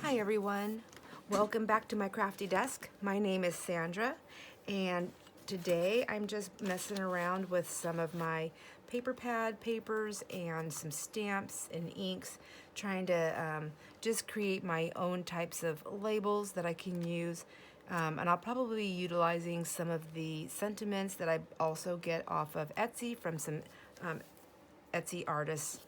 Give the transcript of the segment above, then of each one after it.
Hi everyone, welcome back to my crafty desk. My name is Sandra and today I'm just messing around with some of my paper pad papers and some stamps and inks, trying to just create my own types of labels that I can use. And I'll probably be utilizing some of the sentiments that I also get off of Etsy from some Etsy artists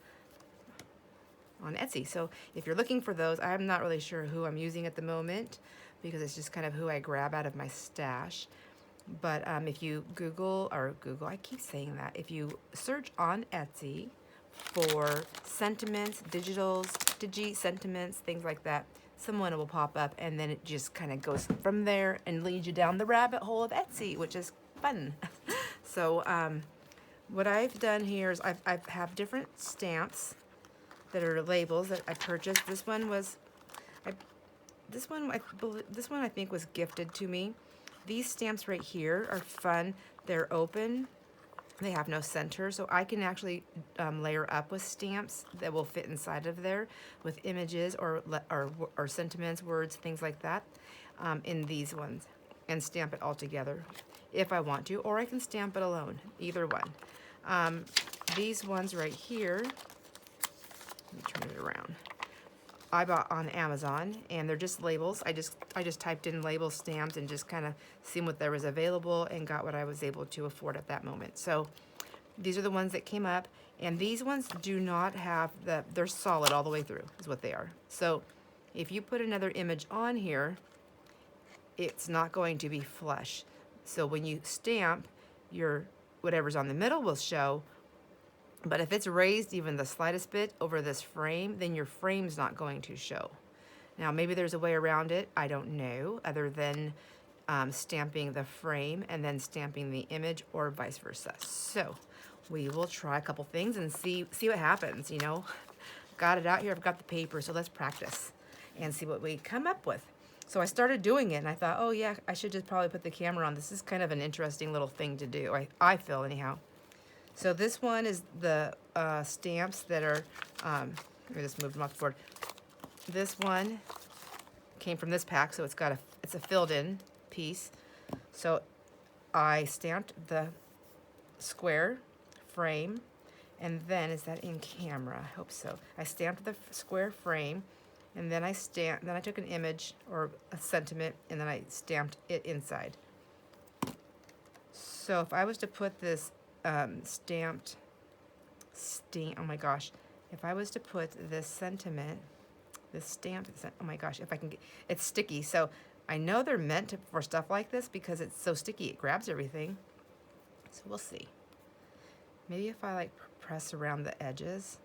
on Etsy. So if you're looking for those, I'm not really sure who I'm using at the moment because it's just kind of who I grab out of my stash. But if you Google, I keep saying that, if you search on Etsy for sentiments, sentiments, things like that, someone will pop up and then it just kind of goes from there and leads you down the rabbit hole of Etsy, which is fun. So what I've done here is I have different stamps that are labels that I purchased. This one I think was gifted to me. These stamps right here are fun. They're open. They have no center, so I can actually layer up with stamps that will fit inside of there with images or sentiments, words, things like that in these ones, and stamp it all together if I want to, or I can stamp it alone, either one. These ones right here, let me turn it around. I bought on Amazon, and they're just labels. I just typed in label stamps and just kind of seen what there was available and got what I was able to afford at that moment. So these are the ones that came up, and these ones do not have they're solid all the way through is what they are. So if you put another image on here, it's not going to be flush. So when you stamp, your whatever's on the middle will show. But if it's raised even the slightest bit over this frame, then your frame's not going to show. Now, maybe there's a way around it. I don't know, other than stamping the frame and then stamping the image, or vice versa. So we will try a couple things and see what happens, you know. Got it out here. I've got the paper, so let's practice and see what we come up with. So I started doing it, and I thought, oh yeah, I should just probably put the camera on. This is kind of an interesting little thing to do. I feel anyhow. So this one is the stamps that are, let me just move them off the board. This one came from this pack, so it's a filled in piece. So I stamped the square frame, and then, is that in camera? I hope so. I stamped the square frame, and then I took an image or a sentiment, and then I stamped it inside. So if I was to put this oh my gosh, if I was to put this sentiment, oh my gosh, if I can get, it's sticky, so I know they're meant for stuff like this because it's so sticky, it grabs everything. So we'll see. Maybe if I like press around the edges.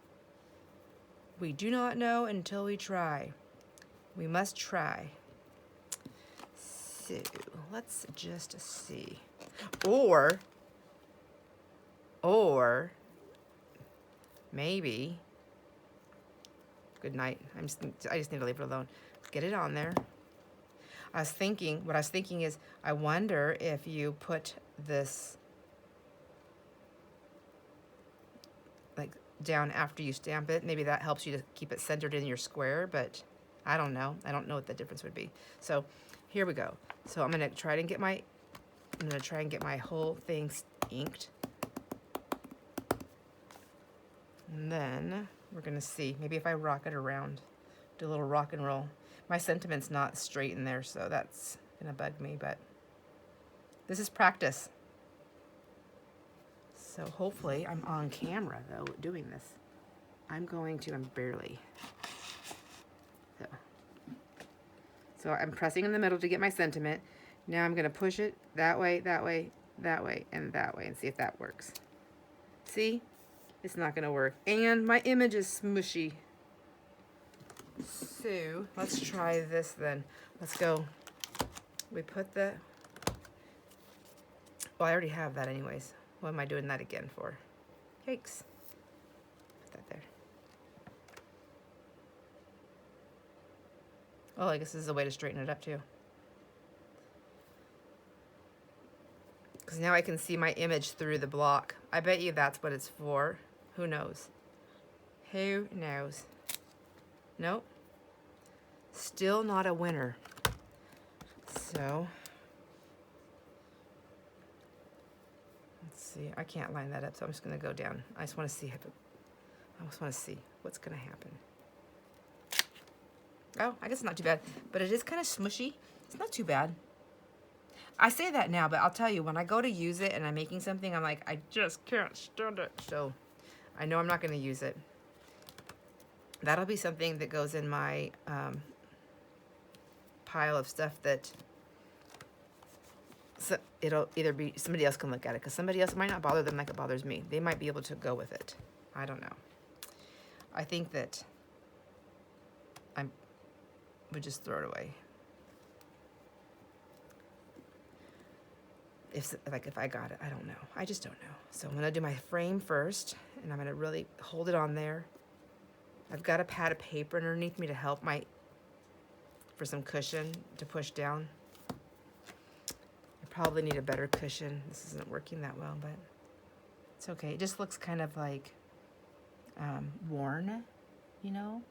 We do not know until we try. We must try. So let's just see. Or maybe, good night. I just need to leave it alone. Get it on there. What I was thinking is, I wonder if you put this like down after you stamp it, maybe that helps you to keep it centered in your square, but I don't know. I don't know what the difference would be. So here we go. So I'm gonna try and get my whole thing inked. And then we're gonna see, maybe if I rock it around, do a little rock and roll. My sentiment's not straight in there, so that's gonna bug me, but this is practice. So hopefully I'm on camera though doing this. I'm barely. So I'm pressing in the middle to get my sentiment. Now I'm gonna push it that way, that way, that way, and that way, and see if that works. See? It's not gonna work. And my image is smushy. So let's try this then. Let's go. We put the, well, I already have that anyways. What am I doing that again for? Yikes. Put that there. Oh, I guess this is a way to straighten it up too. Because now I can see my image through the block. I bet you that's what it's for. Who knows? Who knows? Nope. Still not a winner. So, let's see. I can't line that up, so I'm just going to go down. I just want to see if it, I just want to see what's going to happen. Oh, I guess it's not too bad, but it is kind of smushy. It's not too bad. I say that now, but I'll tell you, when I go to use it and I'm making something, I'm like, I just can't stand it. So I know I'm not going to use it. That'll be something that goes in my pile of stuff that it'll either be, somebody else can look at it, because somebody else, it might not bother them like it bothers me. They might be able to go with it. I don't know. I think that I would just throw it away. If I got it, I don't know. I just don't know. So I'm gonna do my frame first, and I'm gonna really hold it on there. I've got a pad of paper underneath me to help for some cushion to push down. I probably need a better cushion. This isn't working that well, but it's okay. It just looks kind of like worn, you know,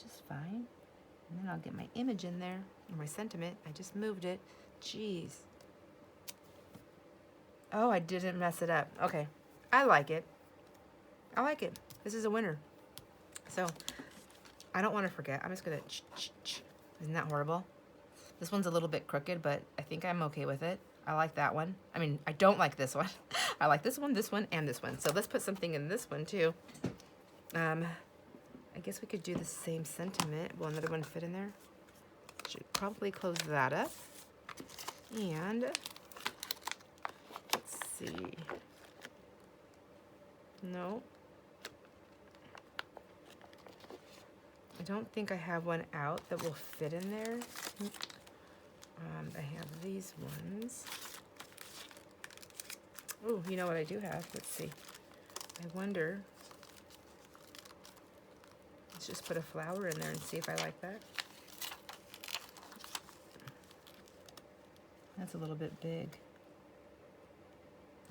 just fine. And then I'll get my image in there, or my sentiment. I just moved it. Jeez. Oh, I didn't mess it up. Okay. I like it. I like it. This is a winner. So, I don't want to forget. I'm just going to... Isn't that horrible? This one's a little bit crooked, but I think I'm okay with it. I like that one. I mean, I don't like this one. I like this one, and this one. So let's put something in this one, too. I guess we could do the same sentiment. Will another one fit in there? Should probably close that up. And... see. No. I don't think I have one out that will fit in there. I have these ones. Oh, you know what I do have? Let's see. I wonder. Let's just put a flower in there and see if I like that. That's a little bit big.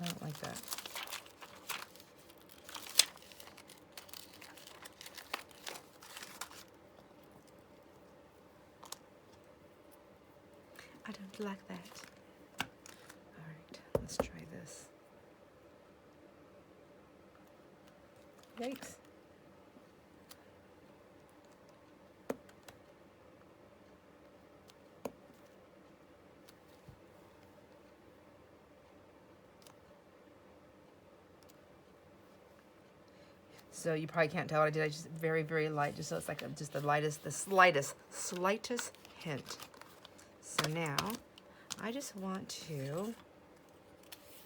I don't like that. I don't like that. All right, let's try this. Yikes. So you probably can't tell what I did. I just very, very light, just so it's like just the slightest hint. So now, I just want to,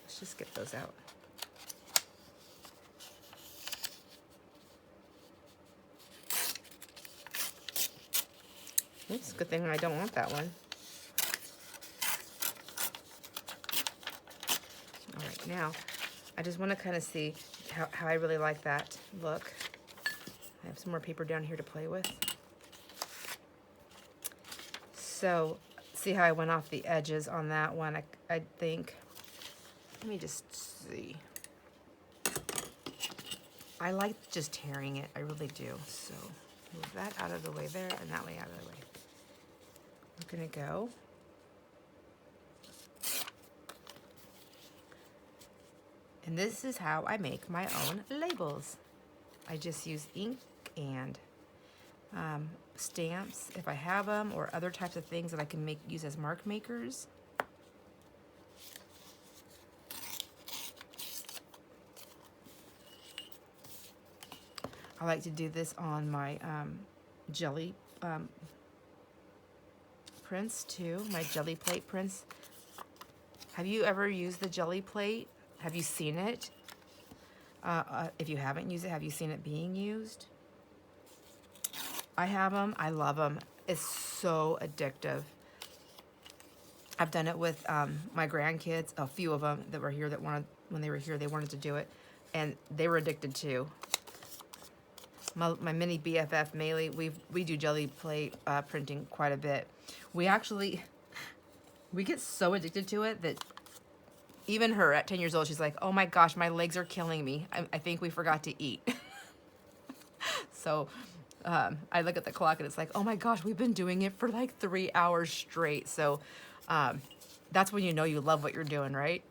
let's just get those out. Oops, good thing I don't want that one. All right, now, I just want to kind of see how I really like that look. I have some more paper down here to play with. So, see how I went off the edges on that one, I think. Let me just see. I like just tearing it, I really do. So, move that out of the way there, and that way out of the way. We're gonna go. And this is how I make my own labels. I just use ink and stamps, if I have them, or other types of things that I can use as mark makers. I like to do this on my jelly prints too, my jelly plate prints. Have you ever used the jelly plate? Have you seen it? If you haven't used it, have you seen it being used? I have them. I love them. It's so addictive. I've done it with my grandkids, a few of them that were here that wanted, when they were here, they wanted to do it, and they were addicted too. My mini BFF, Maylee, we do jelly plate printing quite a bit. We get so addicted to it that even her at 10 years old, she's like, oh my gosh, my legs are killing me. I think we forgot to eat. So I look at the clock and it's like, oh my gosh, we've been doing it for like 3 hours straight. So that's when you know you love what you're doing, right?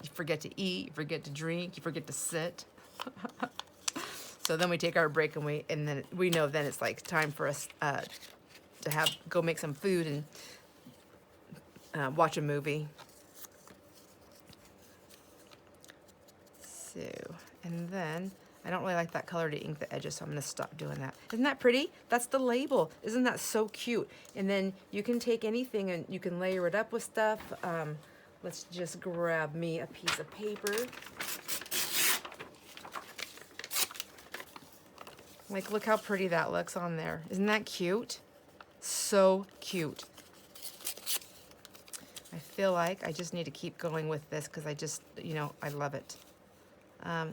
You forget to eat, you forget to drink, you forget to sit. So then we take our break and then we know then it's like time for us to go make some food and watch a movie. So, and then I don't really like that color to ink the edges, so I'm gonna stop doing that. Isn't that pretty? That's the label. Isn't that so cute? And then you can take anything and you can layer it up with stuff. Let's just grab me a piece of paper. Like, look how pretty that looks on there. Isn't that cute? So cute. I feel like I just need to keep going with this because I just, you know, I love it.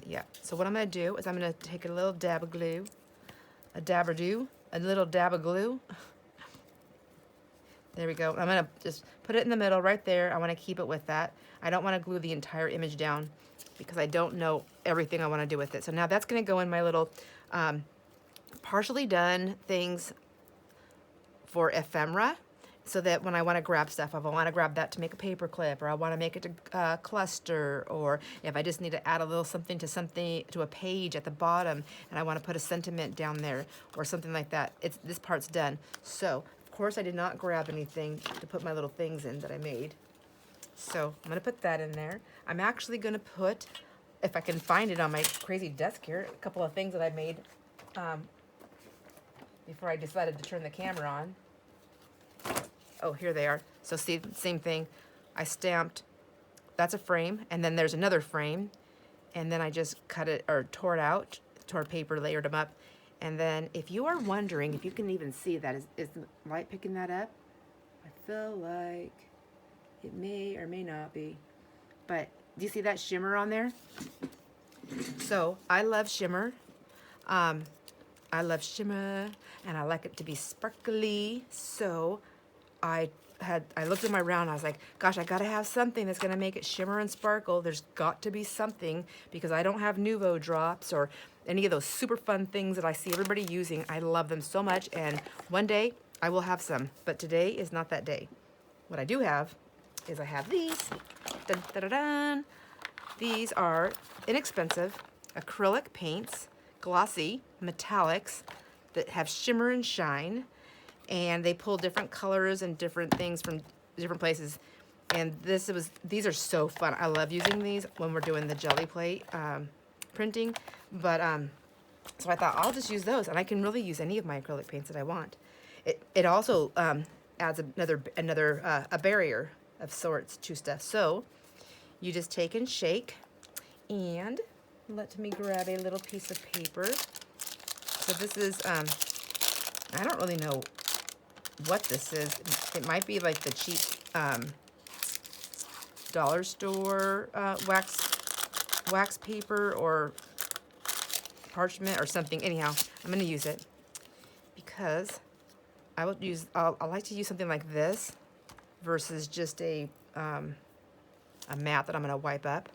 Yeah, so what I'm going to do is I'm going to take a little dab of glue, a little dab of glue. There we go. I'm going to just put it in the middle right there. I want to keep it with that. I don't want to glue the entire image down because I don't know everything I want to do with it. So now that's going to go in my little partially done things for ephemera. So that when I want to grab stuff, if I want to grab that to make a paper clip, or I want to make it to cluster, or if I just need to add a little something to a page at the bottom, and I want to put a sentiment down there or something like that, this part's done. So of course I did not grab anything to put my little things in that I made. So I'm going to put that in there. I'm actually going to put, if I can find it on my crazy desk here, a couple of things that I made before I decided to turn the camera on. Oh, here they are. So see, same thing. I stamped, that's a frame, and then there's another frame, and then I just cut it, or tore it out, tore paper, layered them up. And then if you are wondering, if you can even see that, is the light picking that up? I feel like it may or may not be. But do you see that shimmer on there? So I love shimmer. I love shimmer, and I like it to be sparkly. So I looked at my round, I was like, gosh, I gotta have something that's gonna make it shimmer and sparkle. There's got to be something, because I don't have Nuvo drops or any of those super fun things that I see everybody using. I love them so much, and one day I will have some, but today is not that day. What I do have is I have these. Dun, dun, dun, dun. These are inexpensive acrylic paints, glossy metallics that have shimmer and shine. And they pull different colors and different things from different places. And these are so fun. I love using these when we're doing the jelly plate printing. But so I thought I'll just use those, and I can really use any of my acrylic paints that I want. It also adds a barrier of sorts to stuff. So you just take and shake, and let me grab a little piece of paper. So this is I don't really know what this is. It might be like the cheap dollar store wax paper or parchment or something. Anyhow, I'm going to use it because I like to use something like this versus just a mat that I'm going to wipe up.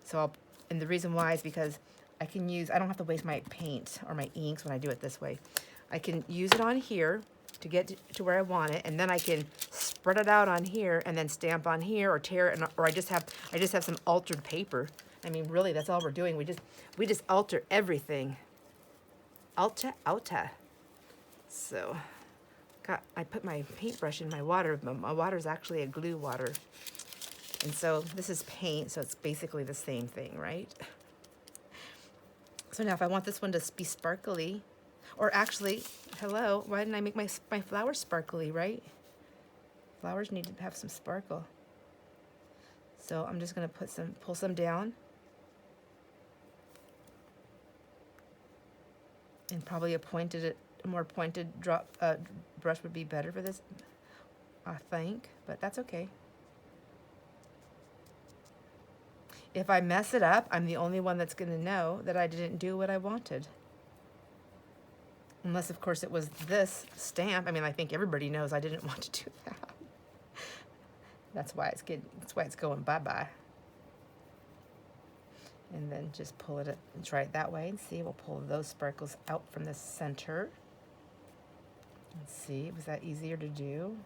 So and the reason why is because I don't have to waste my paint or my inks when I do it this way. I can use it on here to get to where I want it, and then I can spread it out on here and then stamp on here or tear it, or I just have some altered paper. I mean, really, that's all we're doing. We just alter everything. Alta. So, I put my paintbrush in my water, but my water is actually a glue water. And so this is paint, so it's basically the same thing, right? So now if I want this one to be sparkly, or actually, hello, why didn't I make my flowers sparkly, right? Flowers need to have some sparkle. So I'm just gonna pull some down. And probably a more pointed brush would be better for this, I think, but that's okay. If I mess it up, I'm the only one that's gonna know that I didn't do what I wanted. Unless, of course, it was this stamp. I mean, I think everybody knows I didn't want to do that. That's why it's going bye-bye. And then just pull it and try it that way and see. We'll pull those sparkles out from the center. Let's see, was that easier to do?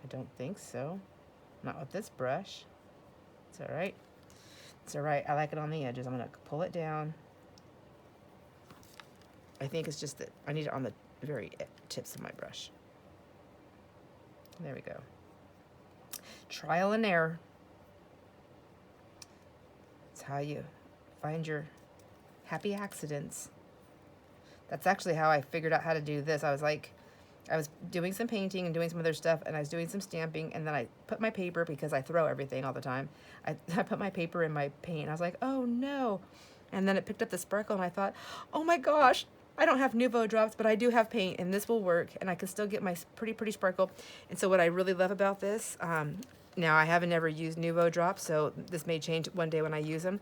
I don't think so. Not with this brush. It's all right. It's all right. I like it on the edges. I'm gonna pull it down. I think it's just that I need it on the very tips of my brush. There we go. Trial and error. It's how you find your happy accidents. That's actually how I figured out how to do this. I was doing some painting and doing some other stuff, and I was doing some stamping, and then I put my paper, because I throw everything all the time. I put my paper in my paint, and I was like, oh no. And then it picked up the sparkle, and I thought, oh my gosh, I don't have Nouveau drops, but I do have paint, and this will work, and I can still get my pretty sparkle. And so what I really love about this, now I haven't ever used Nouveau drops, so this may change one day when I use them.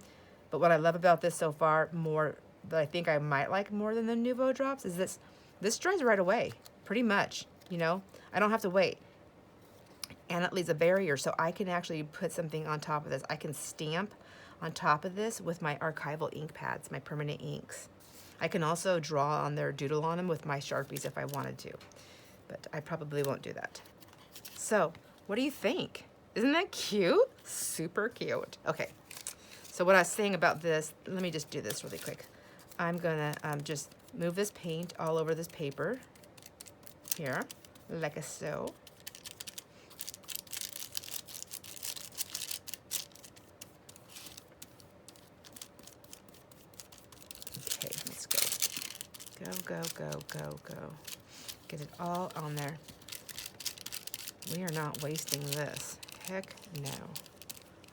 But what I love about this so far, more that I think I might like more than the Nouveau drops, is this dries right away, pretty much, you know? I don't have to wait. And it leaves a barrier, so I can actually put something on top of this. I can stamp on top of this with my archival ink pads, my permanent inks. I can also draw on there, doodle on them with my Sharpies if I wanted to, but I probably won't do that. So, what do you think? Isn't that cute? Super cute. Okay, so what I was saying about this, let me just do this really quick. I'm gonna just move this paint all over this paper here, like so. Okay, let's go. Go. Get it all on there. We are not wasting this. Heck no.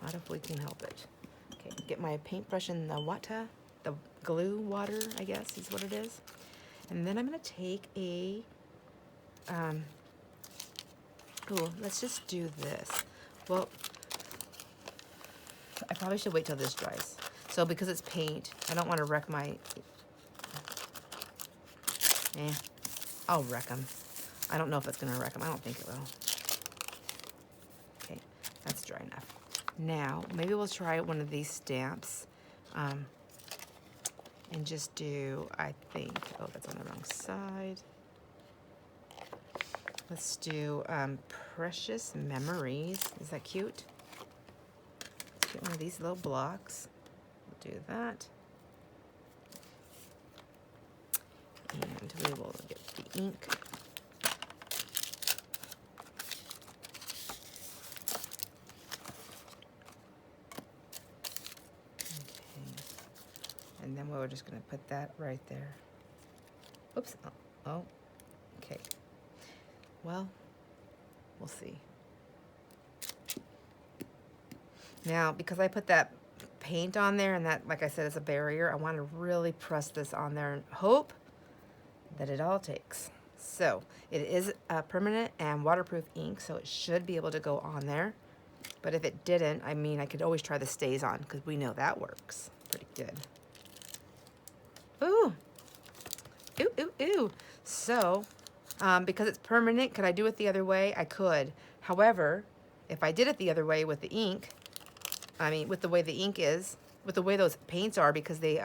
Not if we can help it. Okay, get my paintbrush in the water, the glue water, I guess is what it is. And then I'm gonna take a, let's just do this. Well, I probably should wait till this dries. So because it's paint, I don't want to wreck my, I'll wreck them. I don't know if it's gonna wreck them. I don't think it will. Okay, that's dry enough. Now, maybe we'll try one of these stamps and just do, I think, oh, that's on the wrong side. Let's do Precious Memories. Is that cute? Let's get one of these little blocks. We'll do that. And we will get the ink. And then we're just going to put that right there. Oops. Oh, okay. Well, we'll see. Now, because I put that paint on there, and that, like I said, is a barrier, I want to really press this on there and hope that it all takes. So, it is a permanent and waterproof ink, so it should be able to go on there. But if it didn't, I mean, I could always try the stays on, because we know that works pretty good. Ooh. Ooh. So, because it's permanent, could I do it the other way? I could. However, if I did it the other way with the ink, I mean, with the way the ink is, with the way those paints are, because they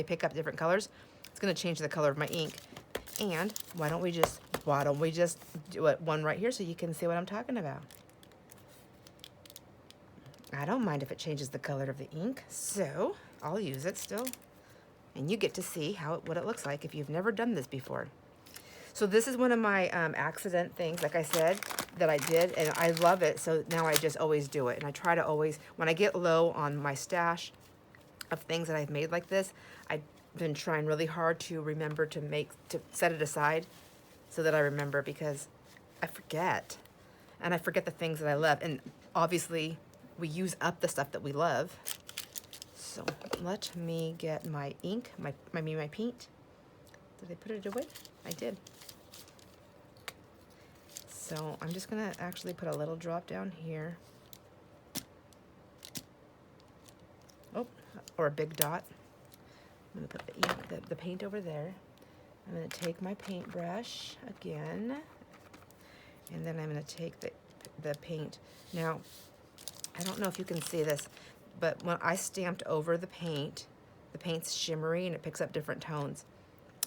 pick up different colors, it's going to change the color of my ink. And why don't we just do it one right here so you can see what I'm talking about? I don't mind if it changes the color of the ink, so I'll use it still. And you get to see what it looks like if you've never done this before. So this is one of my accident things, like I said, that I did, and I love it, so now I just always do it. And I try to always, when I get low on my stash of things that I've made like this, I've been trying really hard to remember to set it aside so that I remember, because I forget. And I forget the things that I love. And obviously, we use up the stuff that we love. So let me get my ink, my paint. Did I put it away? I did. So I'm just gonna actually put a little drop down here. Oh, or a big dot. I'm gonna put the ink, the paint over there. I'm gonna take my paintbrush again, and then I'm gonna take the paint. Now, I don't know if you can see this, but when I stamped over the paint, The paint's shimmery and it picks up different tones.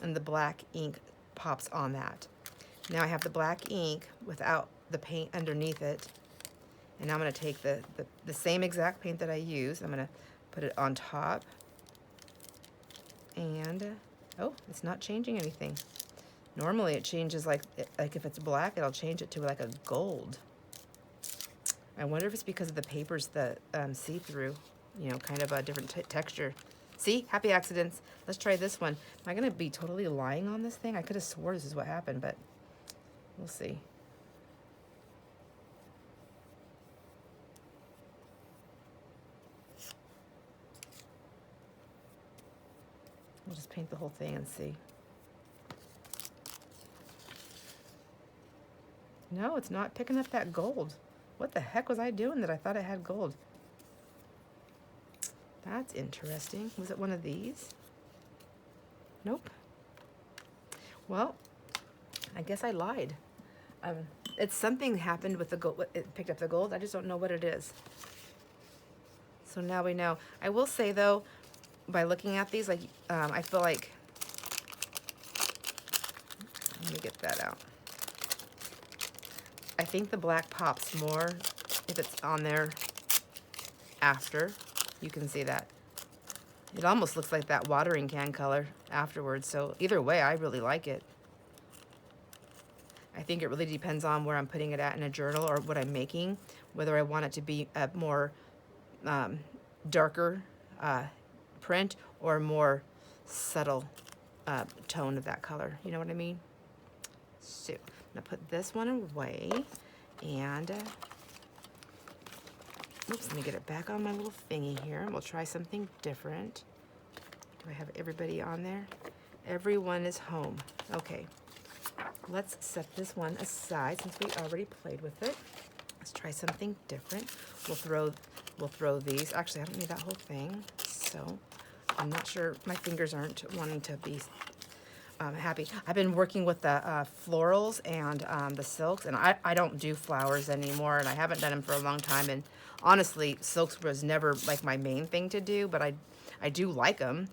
And the black ink pops on that. Now I have the black ink without the paint underneath it. And now I'm going to take the same exact paint that I used. I'm going to put it on top. And, oh, it's not changing anything. Normally it changes like if it's black, it'll change it to like a gold. I wonder if it's because of the paper's the see-through, you know, kind of a different texture. See, happy accidents. Let's try this one. Am I going to be totally lying on this thing? I could have swore this is what happened, but we'll see. We'll just paint the whole thing and see. No, it's not picking up that gold. What the heck was I doing that I thought it had gold? That's interesting. Was it one of these? Nope. Well, I guess I lied. It's something happened with the gold. It picked up the gold. I just don't know what it is. So now we know. I will say though, by looking at these, like I feel like, let me get that out. I think the black pops more if it's on there after. You can see that. It almost looks like that watering can color afterwards. So either way, I really like it. I think it really depends on where I'm putting it at in a journal or what I'm making, whether I want it to be a more darker print or more subtle tone of that color. You know what I mean? So I'm gonna put this one away and oops, let me get it back on my little thingy here and we'll try something different. Do I have everybody on there? Everyone is home. Okay, let's set this one aside since we already played with it. Let's try something different. We'll throw these. Actually, I don't need that whole thing, so I'm not sure. My fingers aren't wanting to be happy. I've been working with the florals and the silks, and I don't do flowers anymore, and I haven't done them for a long time. And honestly, silks was never like my main thing to do, but I do like them.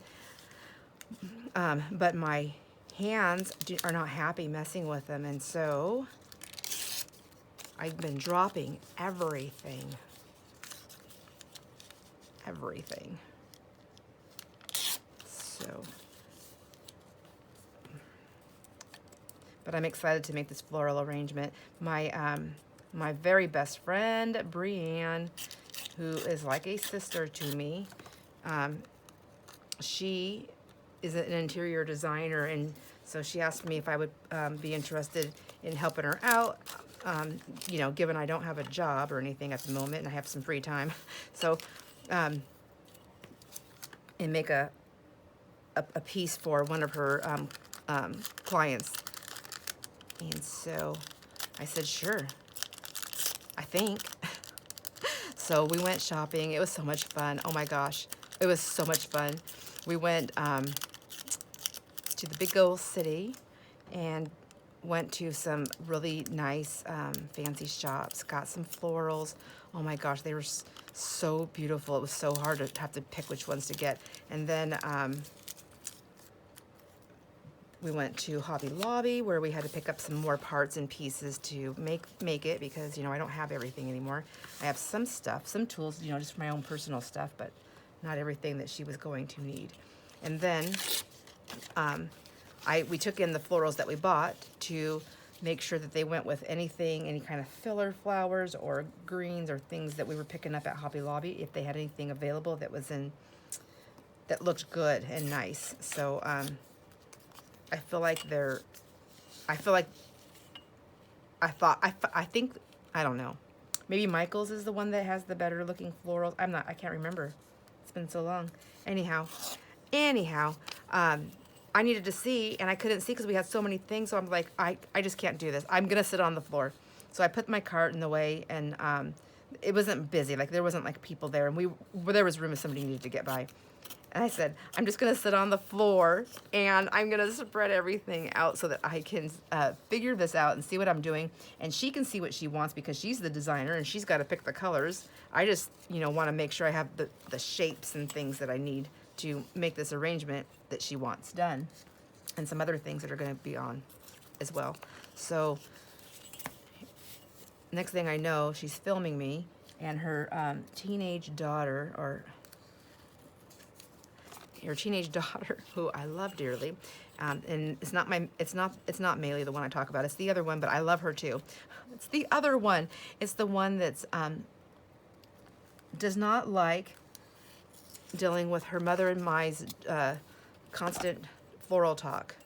But my hands are not happy messing with them, and so I've been dropping everything. So, but I'm excited to make this floral arrangement. My very best friend, Brianne, who is like a sister to me, she is an interior designer, and so she asked me if I would be interested in helping her out, you know, given I don't have a job or anything at the moment and I have some free time. So, and make a piece for one of her clients. And so I said, sure, I think. So we went shopping. It was so much fun. Oh my gosh, it was so much fun. We went to the big old city and went to some really nice fancy shops, got some florals. Oh my gosh, they were so beautiful. It was so hard to have to pick which ones to get. And then we went to Hobby Lobby where we had to pick up some more parts and pieces to make it because, you know, I don't have everything anymore. I have some stuff, some tools, you know, just for my own personal stuff, but not everything that she was going to need. And then we took in the florals that we bought to make sure that they went with anything, any kind of filler flowers or greens or things that we were picking up at Hobby Lobby, if they had anything available that was that looked good and nice. So I feel like I think, I don't know. Maybe Michael's is the one that has the better looking florals. I can't remember. It's been so long. Anyhow, I needed to see, and I couldn't see because we had so many things. So I'm like, I just can't do this. I'm going to sit on the floor. So I put my cart in the way, and it wasn't busy. Like, there wasn't, like, people there. And there was room if somebody needed to get by. And I said, I'm just going to sit on the floor, and I'm going to spread everything out so that I can figure this out and see what I'm doing. And she can see what she wants because she's the designer, and she's got to pick the colors. I just, you know, want to make sure I have the shapes and things that I need to make this arrangement that she wants done, and some other things that are going to be on as well. So next thing I know, she's filming me, and her teenage daughter, or her teenage daughter, who I love dearly, and it's not Maylee, the one I talk about. It's the other one, but I love her too. It's the other one. It's the one that's does not like dealing with her mother and my's constant floral talk.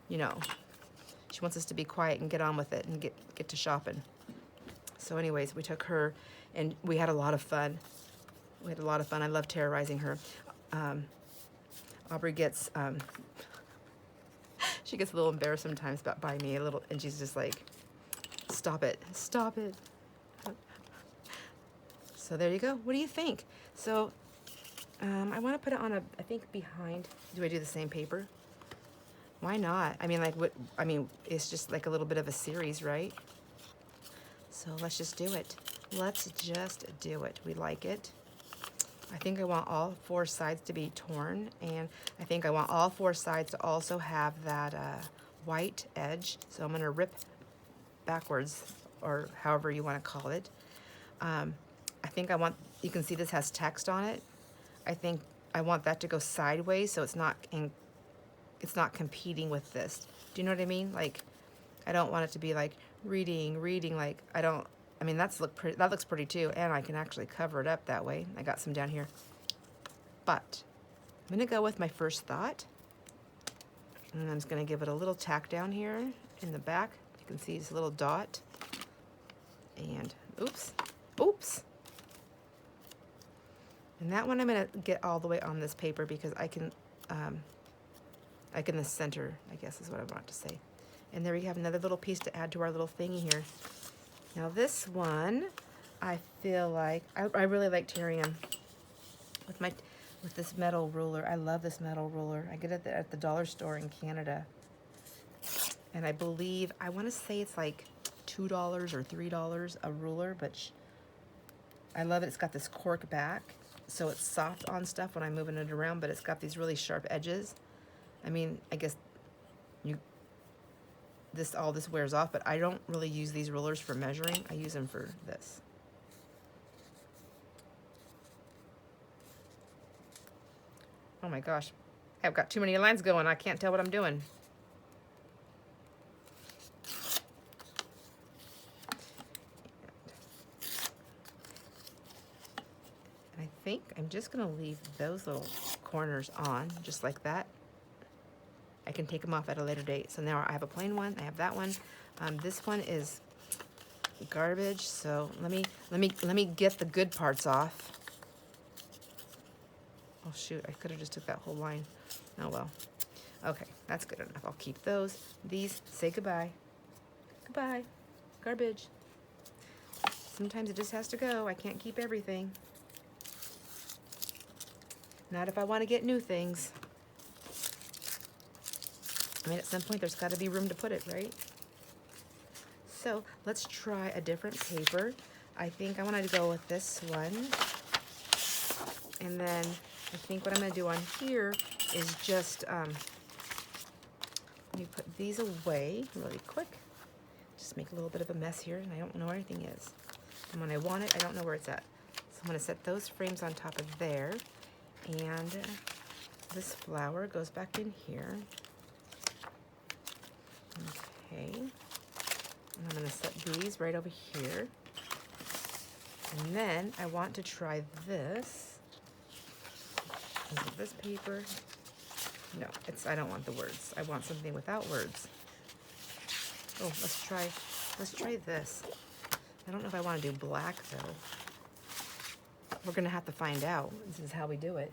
You know, she wants us to be quiet and get on with it and get to shopping. So anyways, we took her and we had a lot of fun. We had a lot of fun. I love terrorizing her. Aubrey gets, she gets a little embarrassed sometimes by me a little, and she's just like, stop it, stop it. So there you go. What do you think? So I want to put it on I think behind. Do I do the same paper? Why not? I mean, like, what? I mean, it's just like a little bit of a series, right? So let's just do it. Let's just do it. We like it. I think I want all 4 sides to be torn, and I think I want all 4 sides to also have that white edge. So I'm going to rip backwards, or however you want to call it. I think I want, you can see this has text on it. I think I want that to go sideways so it's not competing with this. Do you know what I mean? Like, I don't want it to be like reading, like, I mean, that looks pretty too, and I can actually cover it up that way. I got some down here. But I'm gonna go with my first thought, and I'm just gonna give it a little tack down here in the back. You can see this little dot, and oops. And that one I'm gonna get all the way on this paper because I can, like in the center, I guess is what I want to say. And there we have another little piece to add to our little thingy here. Now this one, I feel like, I really like tearing them with this metal ruler. I love this metal ruler. I get it at the dollar store in Canada. And I believe, I want to say it's like $2 or $3 a ruler, but I love it. It's got this cork back, so it's soft on stuff when I'm moving it around, but it's got these really sharp edges. I mean, I guess all this wears off, but I don't really use these rulers for measuring. I use them for this. Oh my gosh, I've got too many lines going. I can't tell what I'm doing. And I think I'm just gonna leave those little corners on, just like that. I can take them off at a later date. So now I have a plain one. I have that one. This one is garbage. So let me get the good parts off. Oh shoot! I could have just took that whole line. Oh well. Okay, that's good enough. I'll keep those. These say goodbye. Goodbye. Garbage. Sometimes it just has to go. I can't keep everything. Not if I want to get new things. I mean, at some point, there's got to be room to put it, right? So let's try a different paper. I think I wanted to go with this one. And then I think what I'm going to do on here is just, let me put these away really quick. Just make a little bit of a mess here, and I don't know where anything is. And when I want it, I don't know where it's at. So I'm going to set those frames on top of there. And this flower goes back in here. Okay, and I'm going to set these right over here. And then I want to try this. Is it this paper? No, I don't want the words. I want something without words. Oh, let's try this. I don't know if I want to do black though. We're going to have to find out. This is how we do it.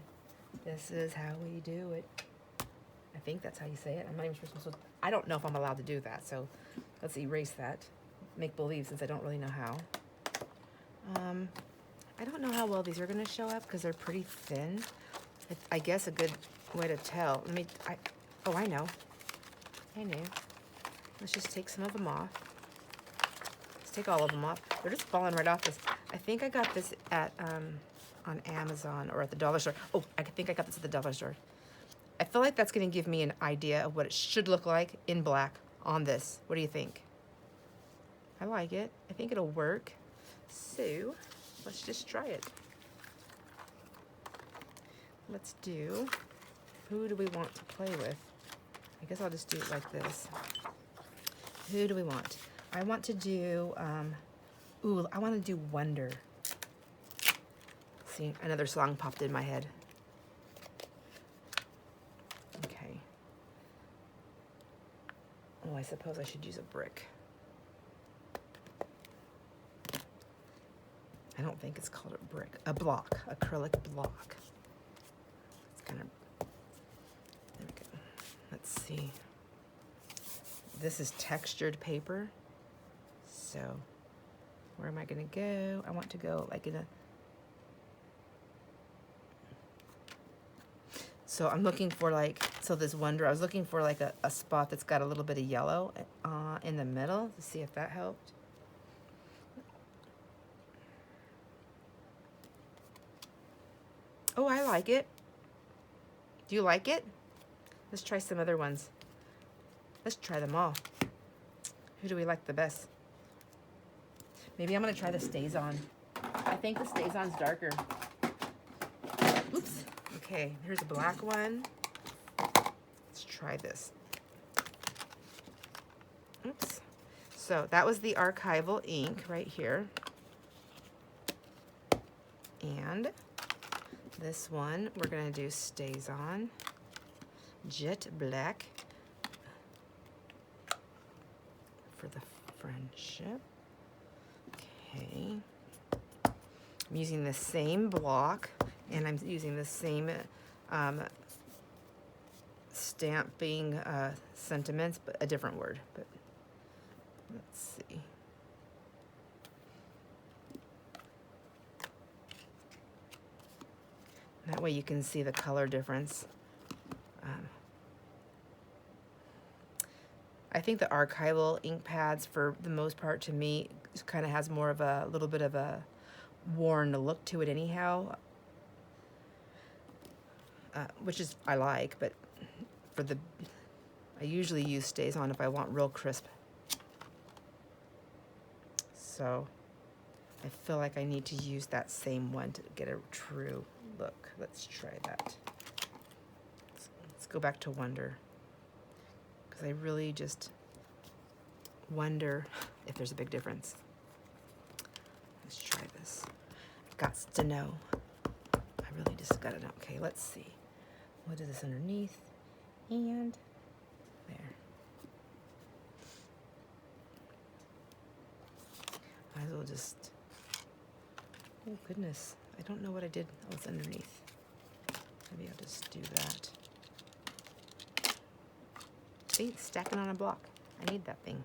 This is how we do it. I think that's how you say it. I'm not even sure. I don't know if I'm allowed to do that, so let's erase that. Make believe, since I don't really know how. I don't know how well these are going to show up because they're pretty thin. I guess a good way to tell. I know. I knew. Let's just take some of them off. Let's take all of them off. They're just falling right off this. I think I got this at on Amazon or at the dollar store. Oh, I think I got this at the dollar store. I feel like that's going to give me an idea of what it should look like in black on this. What do you think? I like it. I think it'll work. So let's just try it. Let's do, who do we want to play with? I guess I'll just do it like this. Who do we want? I want to do, I want to do Wonder. See, another song popped in my head. Okay. Oh, I suppose I should use a brick. I don't think it's called a brick. A block, acrylic block. It's kind of, there we go. Let's see. This is textured paper. So where am I gonna go? I want to go like in a, so I'm looking for like, so this Wonder, I was looking for like a spot that's got a little bit of yellow in the middle to see if that helped. Oh, I like it. Do you like it? Let's try some other ones. Let's try them all. Who do we like the best? Maybe I'm gonna try the Stays On. I think the Stays On's darker. Oops. Okay, here's a black one. Let's try this. Oops. So that was the archival ink right here. And this one, we're gonna do Stays On. Jet Black for the friendship. Okay. I'm using the same block and I'm using the same stamping sentiments, but a different word. But let's see. That way you can see the color difference. I think the archival ink pads, for the most part, to me, kind of has more of a little bit of a worn look to it anyhow, which is I like, but for the, I usually use Stays On if I want real crisp. So I feel like I need to use that same one to get a true look. Let's try that. Let's go back to Wonder. I really just wonder if there's a big difference. Let's try this. Got to know. I really just gotta know. Okay, let's see. What is this underneath? And there. Might as well just, oh goodness. I don't know what I did. Oh, it's underneath. Maybe I'll just do that. See, stacking on a block. I need that thing.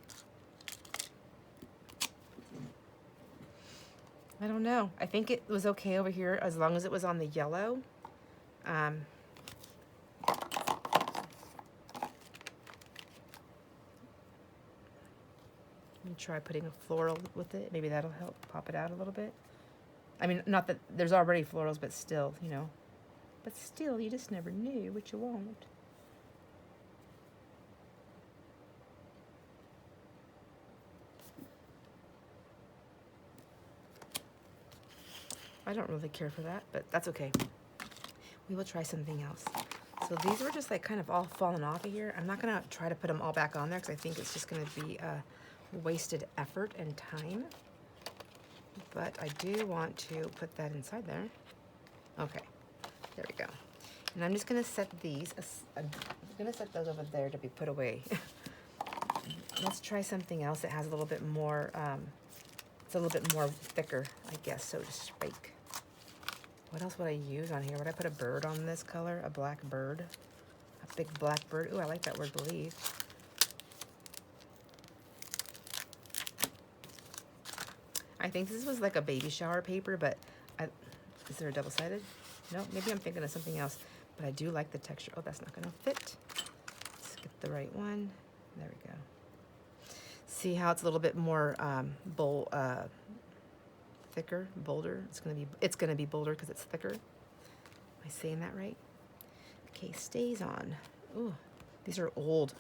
I don't know. I think it was okay over here as long as it was on the yellow. Let me try putting a floral with it. Maybe that'll help pop it out a little bit. I mean, not that there's already florals, but still, you know. But still, you just never knew what you want. I don't really care for that, but that's okay. We will try something else. So these were just like kind of all falling off of here. I'm not gonna try to put them all back on there because I think it's just gonna be a wasted effort and time. But I do want to put that inside there. Okay, there we go. And I'm just gonna set these, I'm gonna set those over there to be put away. Let's try something else that has a little bit more, it's a little bit more thicker, I guess, so to speak. What else would I use on here? Would I put a bird on this color? A black bird? A big black bird? Ooh, I like that word, believe. I think this was like a baby shower paper, but is there a double-sided? No, maybe I'm thinking of something else, but I do like the texture. Oh, that's not gonna fit. Let's get the right one. There we go. See how it's a little bit more thicker, bolder. It's gonna be bolder because it's thicker. Am I saying that right? Okay, stays on. Ooh, these are old.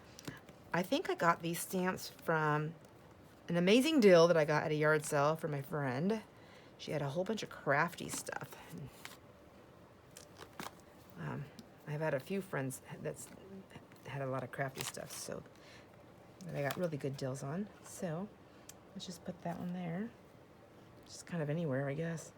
I think I got these stamps from an amazing deal that I got at a yard sale for my friend. She had a whole bunch of crafty stuff. I've had a few friends that's had a lot of crafty stuff, so that I got really good deals on. So let's just put that one there. Just kind of anywhere, I guess.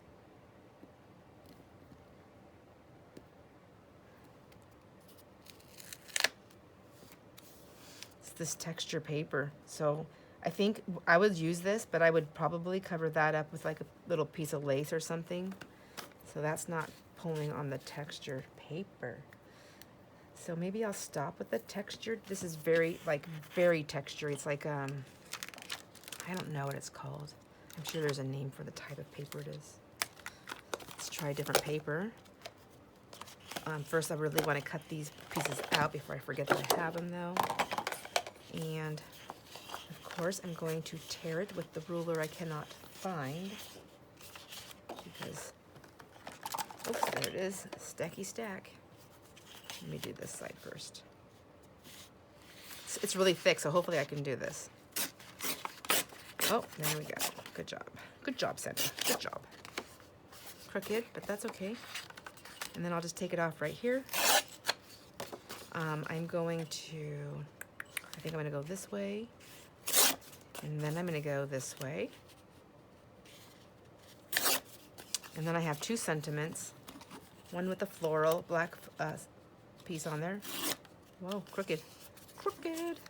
It's this texture paper. So I think I would use this, but I would probably cover that up with like a little piece of lace or something. So that's not pulling on the textured paper. So maybe I'll stop with the textured. This is very textured. It's like, I don't know what it's called. I'm sure there's a name for the type of paper it is. Let's try a different paper. First, I really want to cut these pieces out before I forget that I have them though. And of course, I'm going to tear it with the ruler I cannot find because, oops, there it is, stacky stack. Let me do this side first. It's really thick, so hopefully I can do this. Oh, there we go. Good job. Good job, Sandra. Good job. Crooked, but that's okay. And then I'll just take it off right here. I'm going to, I think I'm going to go this way. And then I'm going to go this way. And then I have two sentiments. One with a floral black piece on there. Whoa, crooked. Crooked.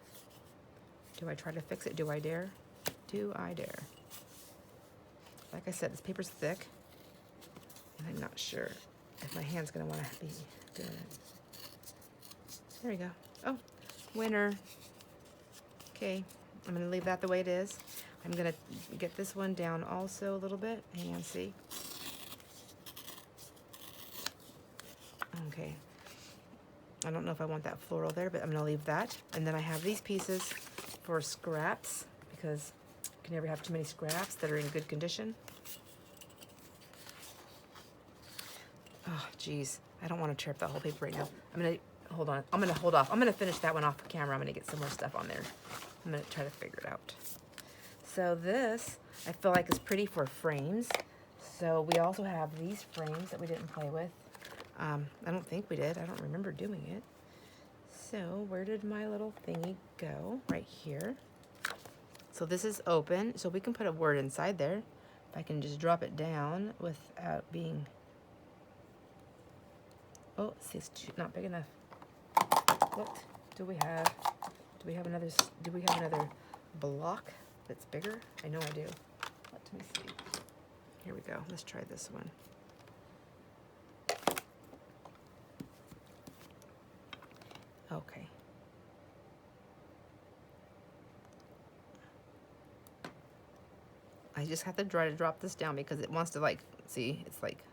Do I try to fix it? Do I dare? Do I dare? Like I said, this paper's thick. And I'm not sure if my hand's going to want to be doing it. There we go. Oh, winner. Okay, I'm going to leave that the way it is. I'm going to get this one down also a little bit. Hang on, see? Okay. I don't know if I want that floral there, but I'm going to leave that. And then I have these pieces for scraps because you can never have too many scraps that are in good condition. Oh, geez. I don't want to tear up that whole paper right now. I'm going to, hold on. I'm going to hold off. I'm going to finish that one off camera. I'm going to get some more stuff on there. I'm going to try to figure it out. So this, I feel like is pretty for frames. So we also have these frames that we didn't play with. I don't think we did. I don't remember doing it. So where did my little thingy go? Right here. So this is open. So we can put a word inside there. If I can just drop it down without being... Oh, see, it's not big enough. What do we have? Do we have another block that's bigger? I know I do. Let me see. Here we go. Let's try this one. Okay. I just have to try to drop this down because it wants to, like, see, it's like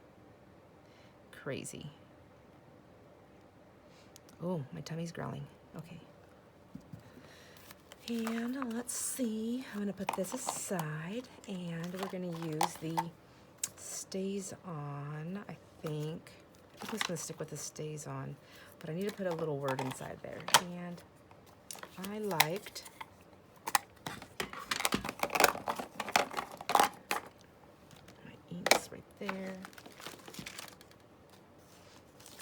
crazy. Oh, my tummy's growling. Okay. And let's see. I'm going to put this aside and we're going to use the stays on, I think. I'm just going to stick with the stays on. But I need to put a little word inside there. And I liked my inks right there.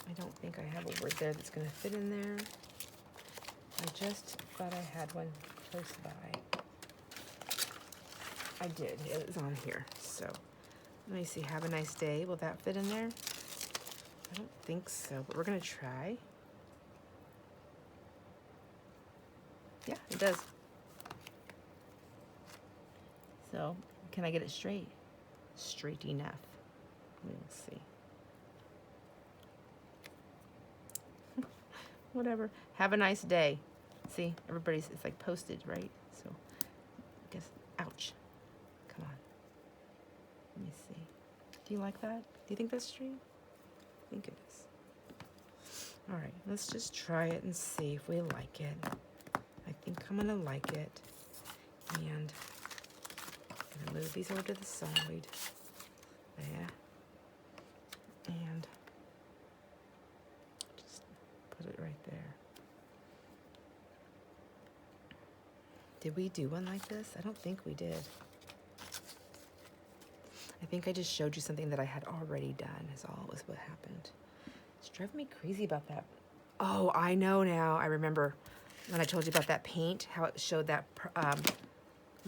I don't think I have a word there that's going to fit in there. I just thought I had one close by. I did. It was on here. So let me see. Have a nice day. Will that fit in there? I don't think so, but we're going to try. Yeah, it does. So, can I get it straight? Straight enough. We'll see. Whatever. Have a nice day. See, everybody's, it's like posted, right? So, I guess, ouch. Come on. Let me see. Do you like that? Do you think that's straight? I think it is. All right, let's just try it and see if we like it. I think I'm gonna like it. And I'm gonna move these over to the side. there. And just put it right there. Did we do one like this? I don't think we did. I think I just showed you something that I had already done is all was what happened. It's driving me crazy about that. Oh, I know now. I remember when I told you about that paint, how it showed that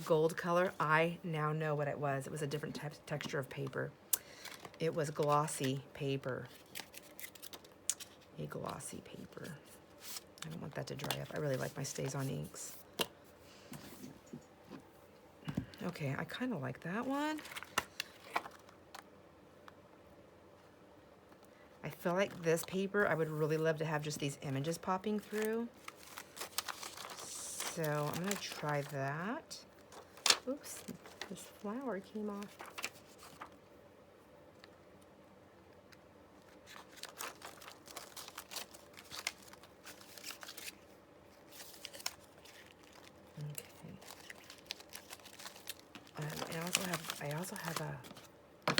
gold color. I now know what it was. It was a different texture of paper. It was glossy paper. A glossy paper. I don't want that to dry up. I really like my Stays On inks. Okay, I kind of like that one. I feel like this paper, I would really love to have just these images popping through. So I'm gonna try that. Oops, this flower came off. Okay. I also have a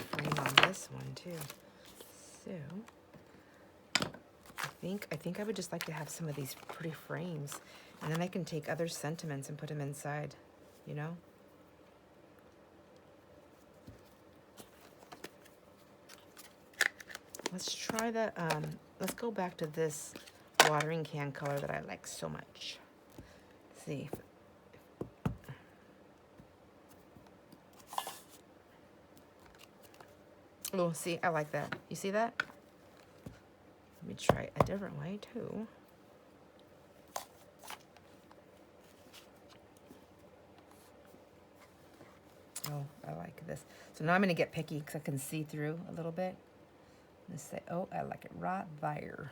frame on this one too. So I think I would just like to have some of these pretty frames, and then I can take other sentiments and put them inside, you know? Let's try the, let's go back to this watering can color that I like so much. Let's see. Oh, see, I like that. You see that? Let me try it a different way too. Oh, I like this. So now I'm going to get picky because I can see through a little bit. Let's say, oh, I like it right there.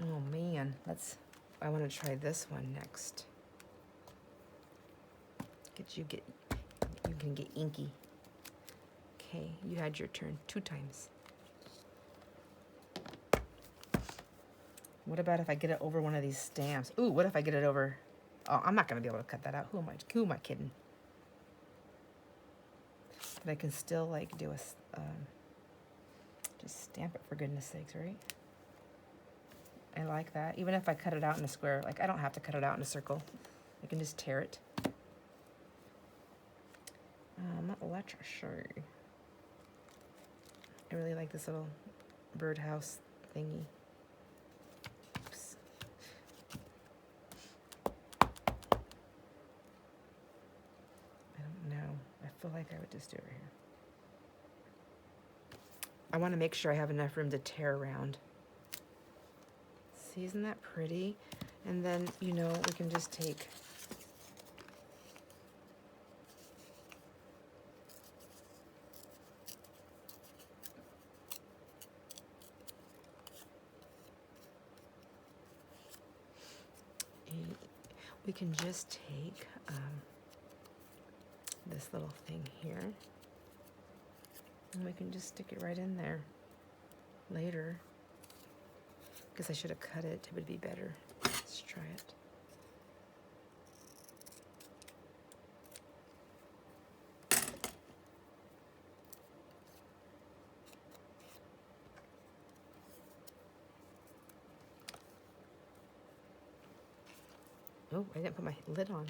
Oh man, I want to try this one next. You can get inky. Okay, you had your turn 2 times. What about if I get it over one of these stamps? Ooh, what if I get it over? Oh, I'm not gonna be able to cut that out. Who am I kidding? But I can still like do a, just stamp it for goodness sakes, right? I like that. Even if I cut it out in a square, like I don't have to cut it out in a circle. I can just tear it. Let's show you. I really like this little birdhouse thingy. Oops. I don't know. I feel like I would just do it right here. I want to make sure I have enough room to tear around. See, isn't that pretty? And then, you know, we can just take this little thing here, and we can just stick it right in there later. Because I should have cut it, it would be better. Let's try it. Oh, I didn't put my lid on.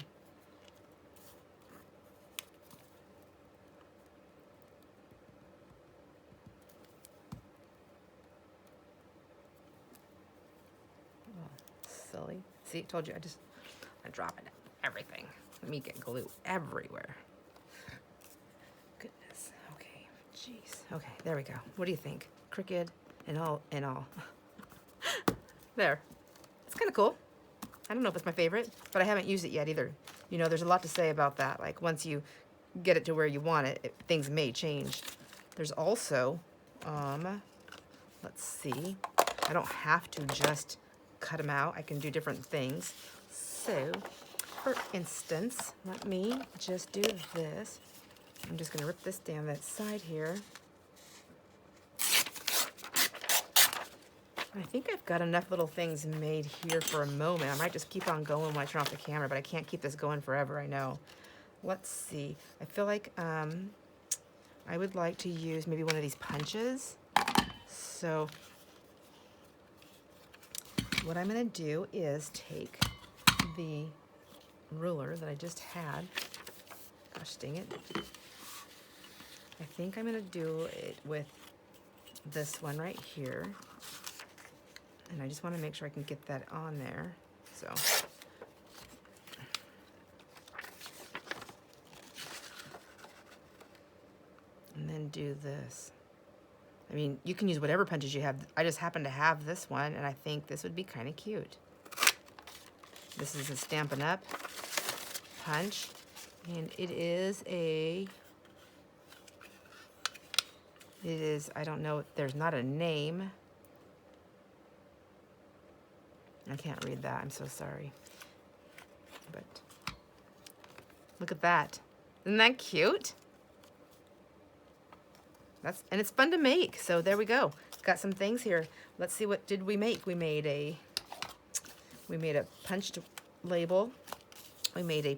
Silly. See, told you, I drop it everything. Let me get glue everywhere. Goodness. Okay. Jeez. Okay, there we go. What do you think? Crooked and all. There. It's kind of cool. I don't know if it's my favorite, but I haven't used it yet either. You know, there's a lot to say about that. Like once you get it to where you want it, things may change. There's also, let's see. I don't have to just cut them out. I can do different things. So, for instance, let me just do this. I'm just gonna rip this down that side here. I think I've got enough little things made here for a moment. I might just keep on going when I turn off the camera, but I can't keep this going forever, I know. Let's see. I feel like I would like to use maybe one of these punches. So what I'm going to do is take the ruler that I just had. Gosh dang it. I think I'm going to do it with this one right here. And I just want to make sure I can get that on there. So and then do this. I mean, you can use whatever punches you have. I just happen to have this one, and I think this would be kind of cute. This is a Stampin' Up! Punch, and it is, I don't know, there's not a name. I can't read that, I'm so sorry. But look at that. Isn't that cute? And it's fun to make, so there we go. Got some things here. Let's see, what did we make? We made a punched label. We made a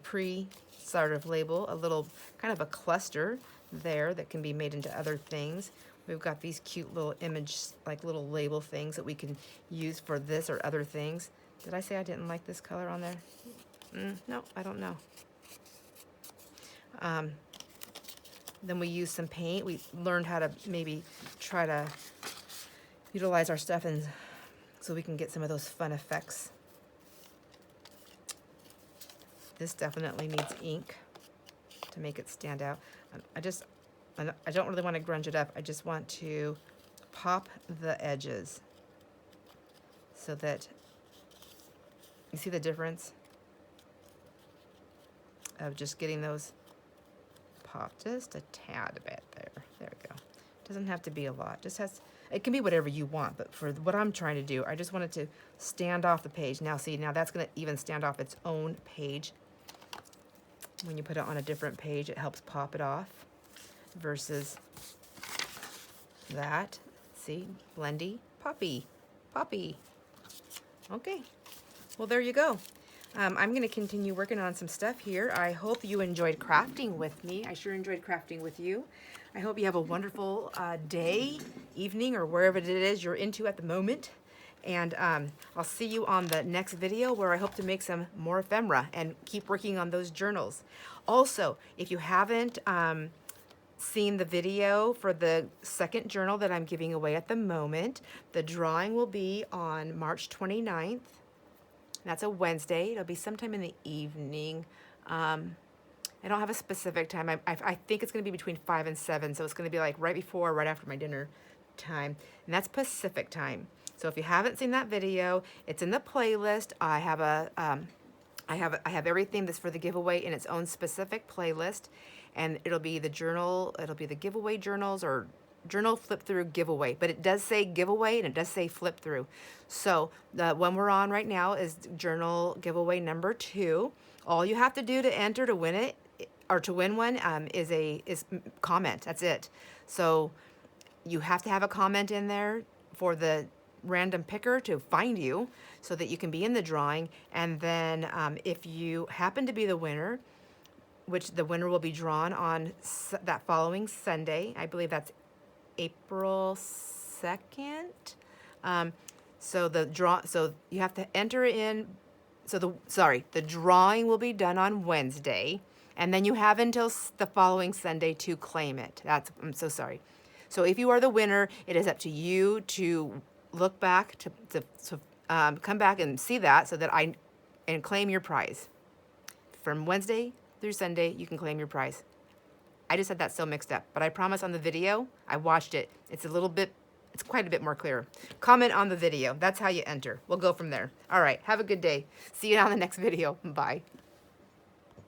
sort of label, a little kind of a cluster there that can be made into other things. We've got these cute little like little label things that we can use for this or other things. Did I say I didn't like this color on there? No, I don't know. Then we used some paint. We learned how to maybe try to utilize our stuff and so we can get some of those fun effects. This definitely needs ink to make it stand out. I don't really want to grunge it up. I just want to pop the edges so that you see the difference of just getting those popped just a tad bit there. There we go. Doesn't have to be a lot. It can be whatever you want, but for what I'm trying to do, I just want it to stand off the page. Now see, now that's going to even stand off its own page. When you put it on a different page, it helps pop it off versus that. See, blendy, poppy. Okay, well there you go. I'm going to continue working on some stuff here. I hope you enjoyed crafting with me. I sure enjoyed crafting with you. I hope you have a wonderful day, evening, or wherever it is you're into at the moment. And I'll see you on the next video where I hope to make some more ephemera and keep working on those journals. Also, if you haven't seen the video for the second journal that I'm giving away at the moment, the drawing will be on March 29th. That's a Wednesday. It'll be sometime in the evening. I don't have a specific time. I think it's going to be between 5 and 7, so it's going to be like right before or right after my dinner time, and that's Pacific time. So if you haven't seen that video, it's in the playlist. I have everything that's for the giveaway in its own specific playlist, and it'll be the journal. It'll be the giveaway journals or journal flip through giveaway, but it does say giveaway and it does say flip through. So the one we're on right now is journal giveaway number 2. All you have to do to enter to win it or to win one is comment. That's it. So you have to have a comment in there for the random picker to find you so that you can be in the drawing. And then if you happen to be the winner, which the winner will be drawn on that following Sunday, I believe that's April 2nd. So you have to enter in. So the drawing will be done on Wednesday, and then you have until the following Sunday to claim it. I'm so sorry. So if you are the winner, it is up to you to look back to come back and see that so that and claim your prize. From Wednesday through Sunday, you can claim your prize. I just had that so mixed up, but I promise on the video, I watched it. It's quite a bit more clear. Comment on the video. That's how you enter. We'll go from there. All right, have a good day. See you on the next video. Bye.